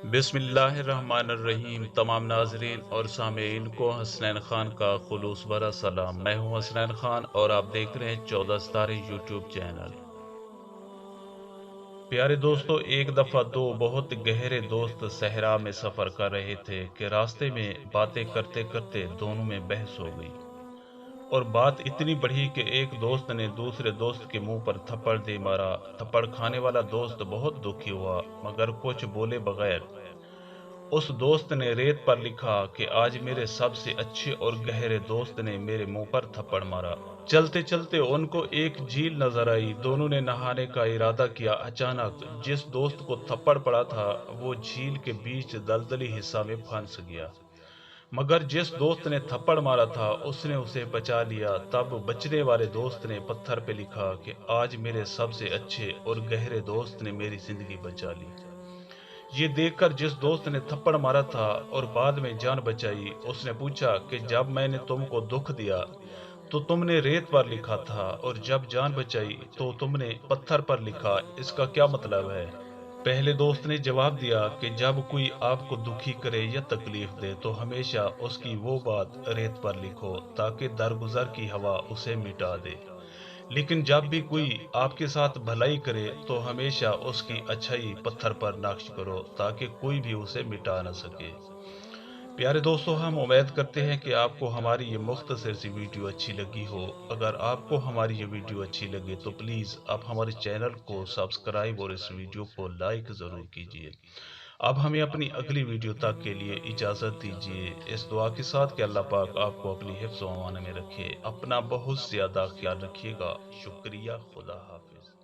بسم اللہ الرحمن الرحیم۔ تمام ناظرین اور سامعین کو حسنین خان کا خلوص بھرا سلام۔ میں ہوں حسنین خان اور آپ دیکھ رہے ہیں 14 ستارے یوٹیوب چینل۔ پیارے دوستو، ایک دفعہ دو بہت گہرے دوست صحرا میں سفر کر رہے تھے کہ راستے میں باتیں کرتے کرتے دونوں میں بحث ہو گئی، اور بات اتنی بڑھی کہ ایک دوست نے دوسرے دوست کے منہ پر تھپڑ دے مارا۔ تھپڑ کھانے والا دوست بہت دکھی ہوا مگر کچھ بولے بغیر اس دوست نے ریت پر لکھا کہ آج میرے سب سے اچھے اور گہرے دوست نے میرے منہ پر تھپڑ مارا۔ چلتے چلتے ان کو ایک جھیل نظر آئی۔ دونوں نے نہانے کا ارادہ کیا۔ اچانک جس دوست کو تھپڑ پڑا تھا وہ جھیل کے بیچ دلدلی حصہ میں پھنس گیا، مگر جس دوست نے تھپڑ مارا تھا اس نے اسے بچا لیا۔ تب بچنے والے دوست نے پتھر پہ لکھا کہ آج میرے سب سے اچھے اور گہرے دوست نے میری زندگی بچا لی۔ یہ دیکھ کر جس دوست نے تھپڑ مارا تھا اور بعد میں جان بچائی، اس نے پوچھا کہ جب میں نے تم کو دکھ دیا تو تم نے ریت پر لکھا تھا، اور جب جان بچائی تو تم نے پتھر پر لکھا، اس کا کیا مطلب ہے؟ پہلے دوست نے جواب دیا کہ جب کوئی آپ کو دکھی کرے یا تکلیف دے تو ہمیشہ اس کی وہ بات ریت پر لکھو تاکہ درگزر کی ہوا اسے مٹا دے، لیکن جب بھی کوئی آپ کے ساتھ بھلائی کرے تو ہمیشہ اس کی اچھائی پتھر پر نقش کرو تاکہ کوئی بھی اسے مٹا نہ سکے۔ پیارے دوستو، ہم امید کرتے ہیں کہ آپ کو ہماری یہ مختصر سی ویڈیو اچھی لگی ہو۔ اگر آپ کو ہماری یہ ویڈیو اچھی لگے تو پلیز آپ ہمارے چینل کو سبسکرائب اور اس ویڈیو کو لائک ضرور کیجیے۔ اب ہمیں اپنی اگلی ویڈیو تک کے لیے اجازت دیجیے، اس دعا کے ساتھ کہ اللہ پاک آپ کو اپنی حفظ و امان میں رکھے۔ اپنا بہت زیادہ خیال رکھیے گا۔ شکریہ۔ خدا حافظ۔